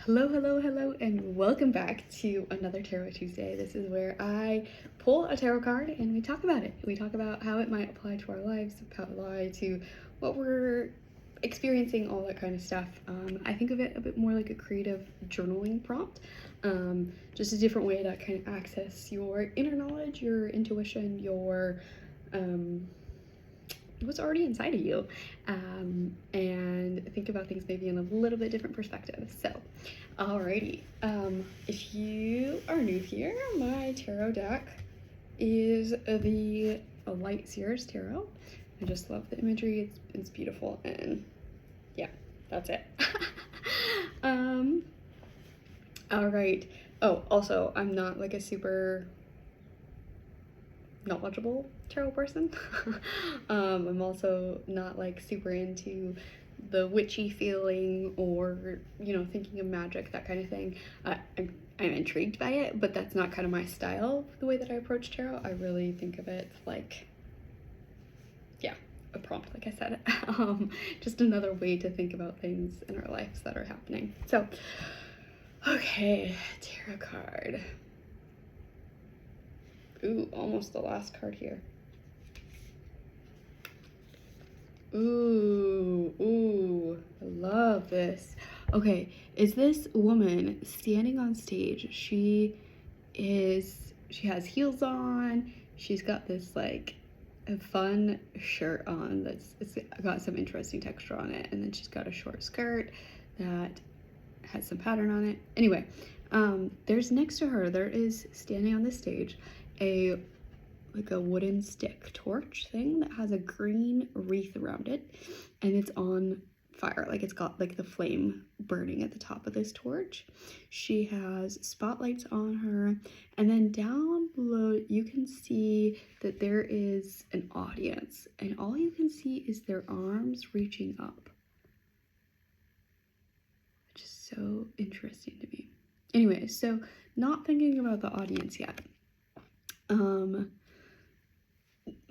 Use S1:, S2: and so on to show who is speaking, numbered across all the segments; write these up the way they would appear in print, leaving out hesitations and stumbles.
S1: Hello, hello, hello, and welcome back to another Tarot Tuesday. This is where I pull a tarot card and we talk about it. We talk about how it might apply to our lives, how it apply to what we're experiencing, all that kind of stuff. I think of it a bit more like a creative journaling prompt, just a different way to kind of access your inner knowledge, your intuition, your what's already inside of you, and think about things maybe in a little bit different perspective. So alrighty, if you are new here, my tarot deck is the Light Seers Tarot. I just love the imagery, it's beautiful, and yeah, that's it. All right. Oh, also, I'm not like a super knowledgeable tarot person. I'm also not like super into the witchy feeling or, you know, thinking of magic, that kind of thing. I'm intrigued by it, but that's not kind of my style, the way that I approach tarot. I really think of it like, yeah, a prompt, like I said. Just another way to think about things in our lives that are happening. So, okay, tarot card. Ooh, almost the last card here. Ooh, I love this. Okay, is this woman standing on stage? She has heels on. She's got this like a fun shirt on it's got some interesting texture on it, and then she's got a short skirt that has some pattern on it. Anyway, there's next to her, there is standing on the stage a wooden stick torch thing that has a green wreath around it, and it's on fire. Like, it's got like the flame burning at the top of this torch. She has spotlights on her, and then down below you can see that there is an audience, and all you can see is their arms reaching up, which is so interesting to me. Anyway, so not thinking about the audience yet.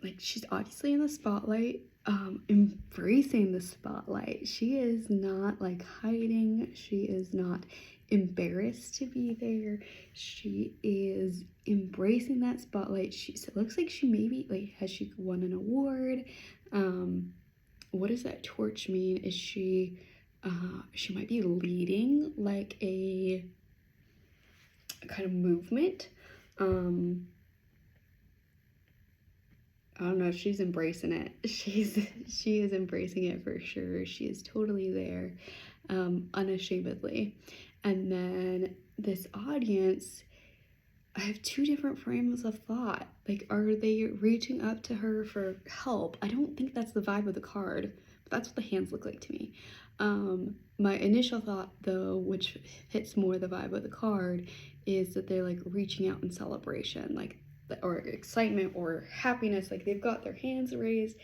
S1: Like, she's obviously in the spotlight, embracing the spotlight. She is not like hiding. She is not embarrassed to be there. She is embracing that spotlight. It looks like she maybe like has she won an award. What does that torch mean? Is she might be leading like a kind of movement. I don't know, she's embracing it. She is embracing it for sure. She is totally there, unashamedly. And then this audience, I have two different frames of thought. Like, are they reaching up to her for help? I don't think that's the vibe of the card, but that's what the hands look like to me. My initial thought, though, which fits more the vibe of the card, is that they're like reaching out in celebration, like, or excitement or happiness. Like, they've got their hands raised,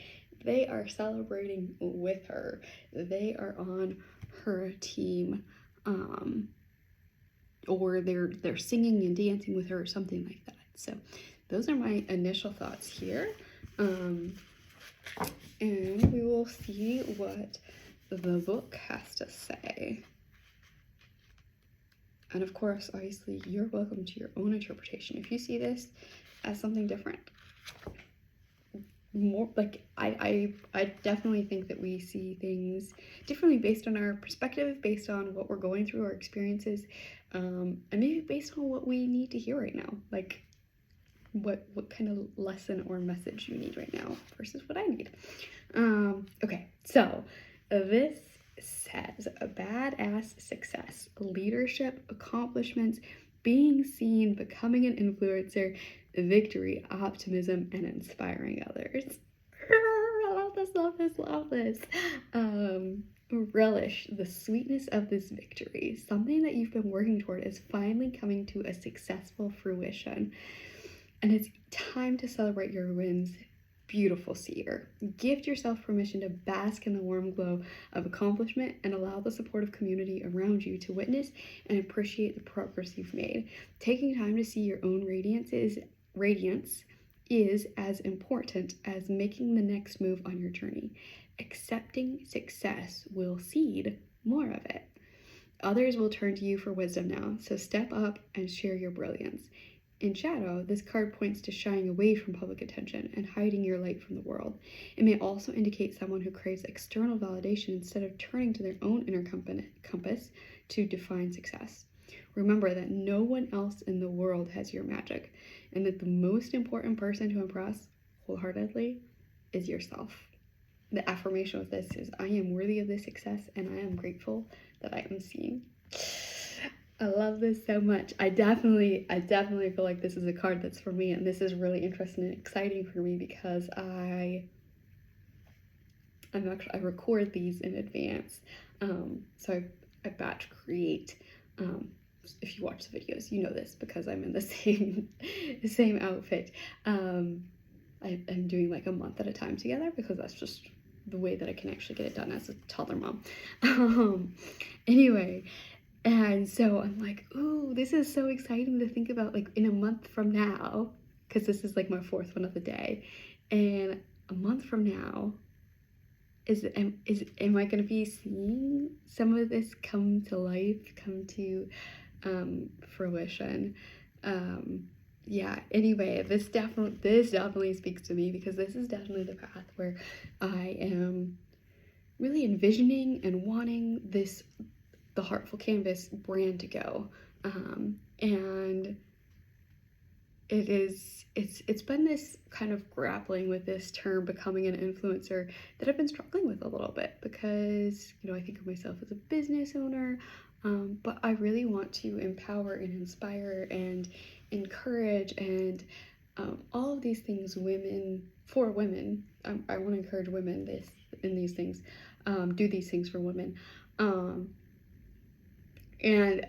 S1: they are celebrating with her, they are on her team, or they're singing and dancing with her or something like that. So those are my initial thoughts here, and we will see what the book has to say. And of course, obviously, you're welcome to your own interpretation. If you see this as something different, more like I definitely think that we see things differently based on our perspective, based on what we're going through, our experiences, and maybe based on what we need to hear right now, like what kind of lesson or message you need right now versus what I need. Okay, so this says a badass success, leadership, accomplishments, being seen, becoming an influencer, victory, optimism, and inspiring others. I love this, love this, love this. Relish the sweetness of this victory. Something that you've been working toward is finally coming to a successful fruition, and it's time to celebrate your wins. Beautiful seer. Gift yourself permission to bask in the warm glow of accomplishment and allow the supportive community around you to witness and appreciate the progress you've made. Taking time to see your own radiance is as important as making the next move on your journey. Accepting success will seed more of it. Others will turn to you for wisdom now, so step up and share your brilliance. In shadow, this card points to shying away from public attention and hiding your light from the world. It may also indicate someone who craves external validation instead of turning to their own inner compass to define success. Remember that no one else in the world has your magic, and that the most important person to impress wholeheartedly is yourself. The affirmation with this is, I am worthy of this success, and I am grateful that I am seen. I love this so much. I definitely feel like this is a card that's for me, and this is really interesting and exciting for me because I record these in advance. So I batch create. If you watch the videos, you know this because I'm in the same outfit. I'm doing like a month at a time together because that's just the way that I can actually get it done as a toddler mom. Anyway, and so I'm like, ooh, this is so exciting to think about, like, in a month from now, because this is like my fourth one of the day, and a month from now, am I going to be seeing some of this come to life, come to fruition? Yeah, anyway, this definitely speaks to me because this is definitely the path where I am really envisioning and wanting the Heartful Canvas brand to go. And it's been this kind of grappling with this term, becoming an influencer, that I've been struggling with a little bit because, I think of myself as a business owner, but I really want to empower and inspire and encourage and all of these things for women. I want to encourage women in these things, do these things for women. And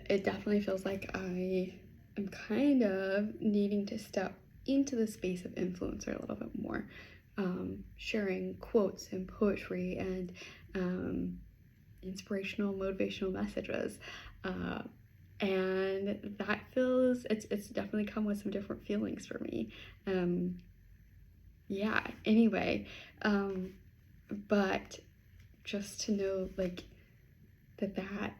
S1: it definitely feels like I am kind of needing to step into the space of influencer a little bit more, sharing quotes and poetry and inspirational, motivational messages. And that feels, it's definitely come with some different feelings for me. Yeah, anyway, but just to know, like, that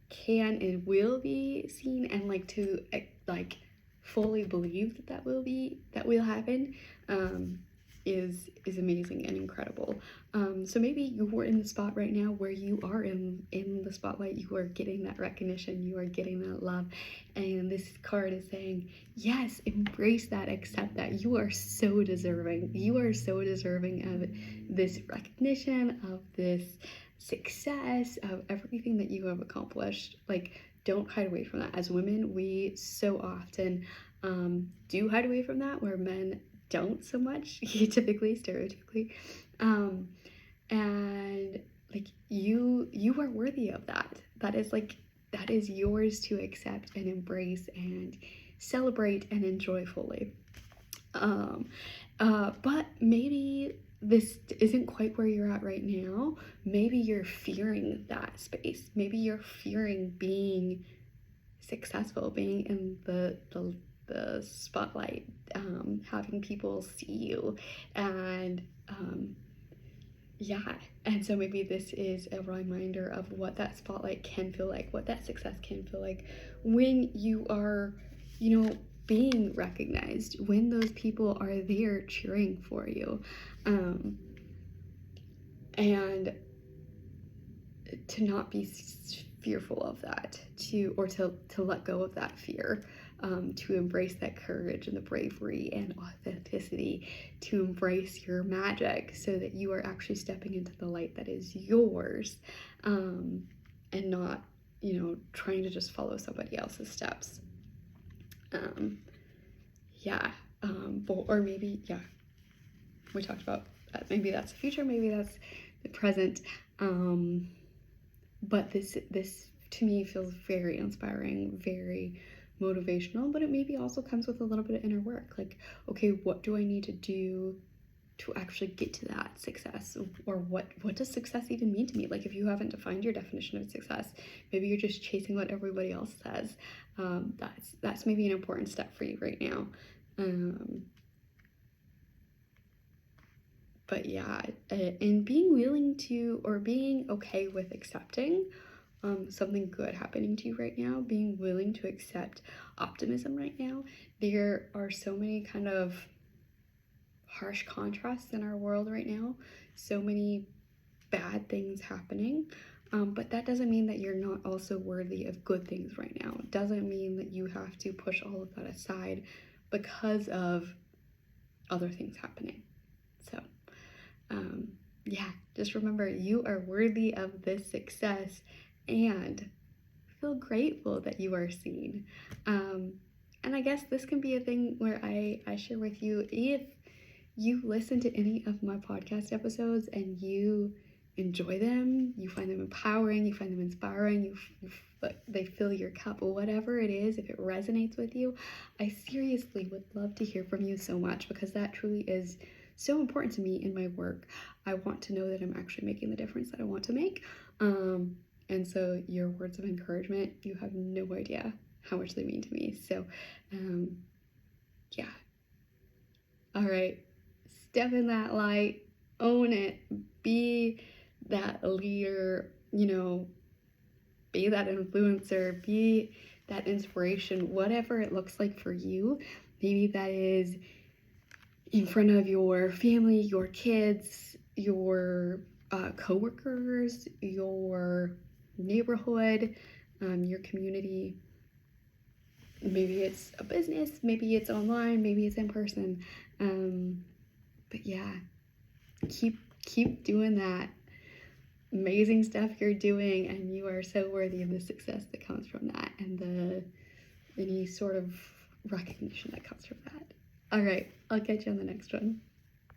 S1: can and will be seen, and like to like fully believe that will happen, is amazing and incredible. So maybe you're in the spot right now where you are in the spotlight, you are getting that recognition, you are getting that love, and this card is saying, yes, embrace that, accept that. You are so deserving. You are so deserving of this recognition, of this success, of everything that you have accomplished. Like, don't hide away from that. As women, we so often do hide away from that, where men don't so much, stereotypically. And like, you are worthy of that. That is yours to accept and embrace and celebrate and enjoy fully. But maybe this isn't quite where you're at right now. Maybe you're fearing that space. Maybe you're fearing being successful, being in the spotlight, having people see you, and yeah. And so maybe this is a reminder of what that spotlight can feel like, what that success can feel like when you are, being recognized, when those people are there cheering for you. And to not be fearful of that, to let go of that fear, to embrace that courage and the bravery and authenticity, to embrace your magic so that you are actually stepping into the light that is yours, and not, trying to just follow somebody else's steps. Or maybe, we talked about maybe that's the future, maybe that's the present. But this to me feels very inspiring, very motivational, but it maybe also comes with a little bit of inner work. Like, okay, what do I need to do to actually get to that success? Or what does success even mean to me? Like, if you haven't defined your definition of success, maybe you're just chasing what everybody else says. That's maybe an important step for you right now. But yeah, and being willing to, or being okay with accepting something good happening to you right now, being willing to accept optimism right now. There are so many kind of harsh contrasts in our world right now, so many bad things happening. But that doesn't mean that you're not also worthy of good things right now. It doesn't mean that you have to push all of that aside because of other things happening. So, yeah, just remember you are worthy of this success and feel grateful that you are seen. And I guess this can be a thing where I share with you, if you listen to any of my podcast episodes and you enjoy them, you find them empowering, you find them inspiring, they fill your cup, whatever it is, if it resonates with you, I seriously would love to hear from you so much, because that truly is so important to me in my work. I want to know that I'm actually making the difference that I want to make. And so your words of encouragement, you have no idea how much they mean to me. So, yeah. All right. Step in that light, own it, be that leader, be that influencer, be that inspiration, whatever it looks like for you. Maybe that is in front of your family, your kids, your coworkers, your neighborhood, your community. Maybe it's a business, maybe it's online, maybe it's in person. But yeah, keep doing that amazing stuff you're doing, and you are so worthy of the success that comes from that, and any sort of recognition that comes from that. All right, I'll catch you on the next one.